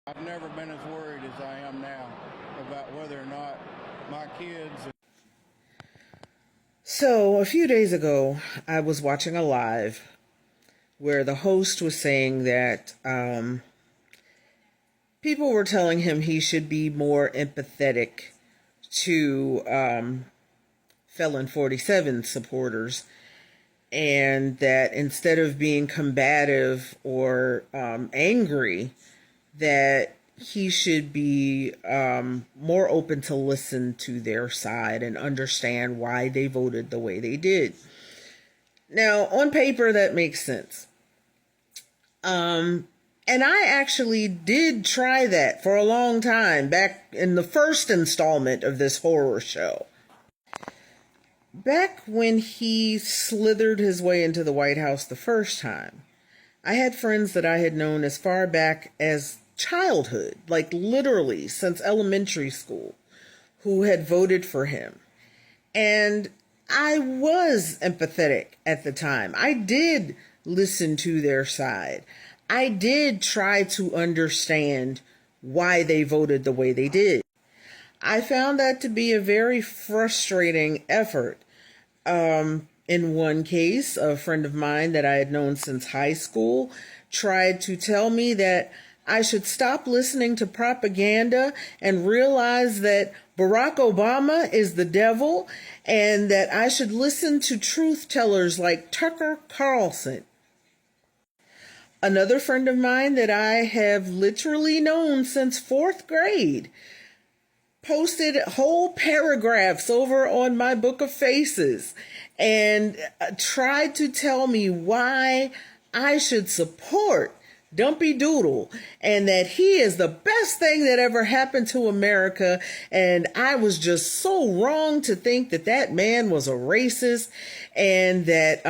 I've never been as worried as I am now about whether or not my kids. So, a few days ago, I was watching a live where the host was saying that people were telling him he should be more empathetic to Felon 47 supporters, and that instead of being combative or angry, that he should be more open to listen to their side and understand why they voted the way they did. Now, on paper, that makes sense. And I actually did try that for a long time back in the first installment of this horror show. Back when he slithered his way into the White House the first time, I had friends that I had known as far back as childhood, like literally since elementary school, who had voted for him. And I was empathetic at the time. I did listen to their side. I did try to understand why they voted the way they did. I found that to be a very frustrating effort. In one case, a friend of mine that I had known since high school tried to tell me that I should stop listening to propaganda and realize that Barack Obama is the devil, and that I should listen to truth tellers like Tucker Carlson. Another friend of mine that I have literally known since fourth grade posted whole paragraphs over on my Book of Faces and tried to tell me why I should support Dumpy Doodle and that he is the best thing that ever happened to America. And I was just so wrong to think that that man was a racist, and that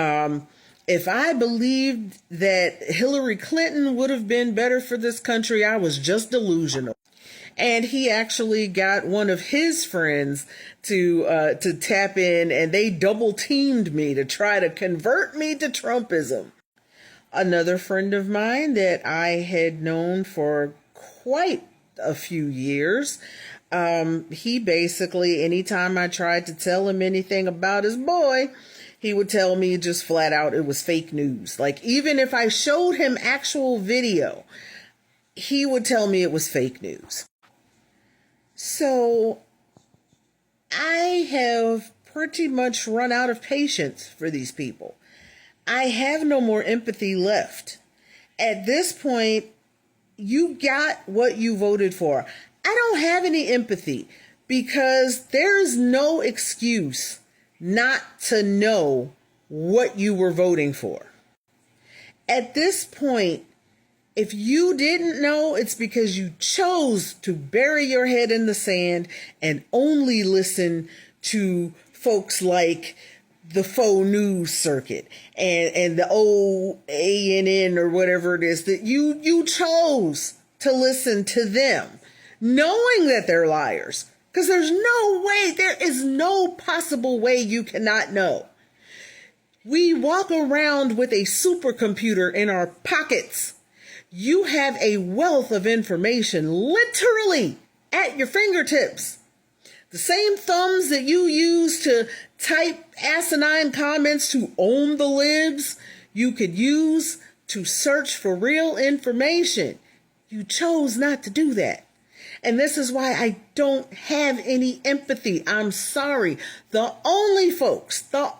if I believed that Hillary Clinton would have been better for this country, I was just delusional. And he actually got one of his friends to tap in, and they double teamed me to try to convert me to Trumpism. Another friend of mine that I had known for quite a few years, he basically, anytime I tried to tell him anything about his boy, he would tell me just flat out it was fake news. Like, even if I showed him actual video, he would tell me it was fake news. So I have pretty much run out of patience for these people. I have no more empathy left. At this point, you got what you voted for. I don't have any empathy because there is no excuse not to know what you were voting for. At this point, if you didn't know, it's because you chose to bury your head in the sand and only listen to folks like the faux news circuit and the OANN or whatever it is, that you chose to listen to them, knowing that they're liars. Because there is no possible way you cannot know. We walk around with a supercomputer in our pockets. You have a wealth of information literally at your fingertips. The same thumbs that you use to type asinine comments to own the libs, you could use to search for real information. You chose not to do that. And this is why I don't have any empathy. I'm sorry. The only folks that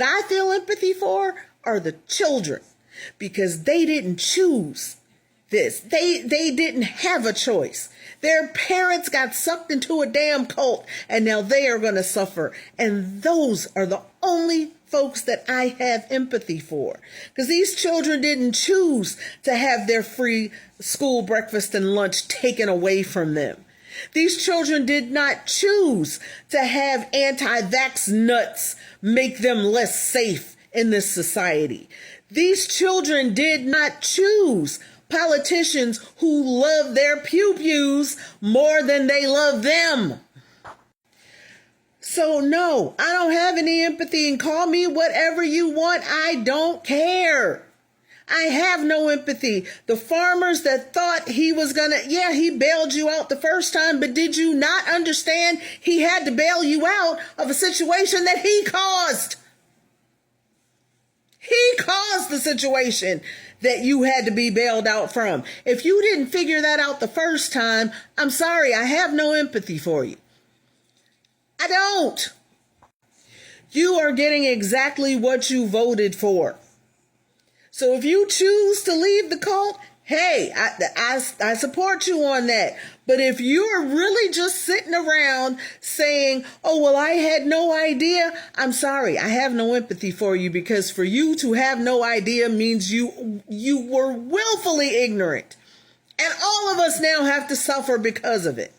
I feel empathy for are the children, because they didn't choose this. They didn't have a choice. Their parents got sucked into a damn cult, and now they are going to suffer. And those are the only folks that I have empathy for, because these children didn't choose to have their free school breakfast and lunch taken away from them. These children did not choose to have anti-vax nuts make them less safe in this society. These children did not choose politicians who love their pew-pews more than they love them. So no, I don't have any empathy, and call me whatever you want. I don't care. I have no empathy. The farmers that thought he was he bailed you out the first time, but did you not understand he had to bail you out of a situation that he caused? He caused the situation that you had to be bailed out from. If you didn't figure that out the first time, I'm sorry, I have no empathy for you. I don't. You are getting exactly what you voted for. So if you choose to leave the cult, hey, I support you on that. But if you're really just sitting around saying, oh, well, I had no idea, I'm sorry, I have no empathy for you, because for you to have no idea means you were willfully ignorant. And all of us now have to suffer because of it.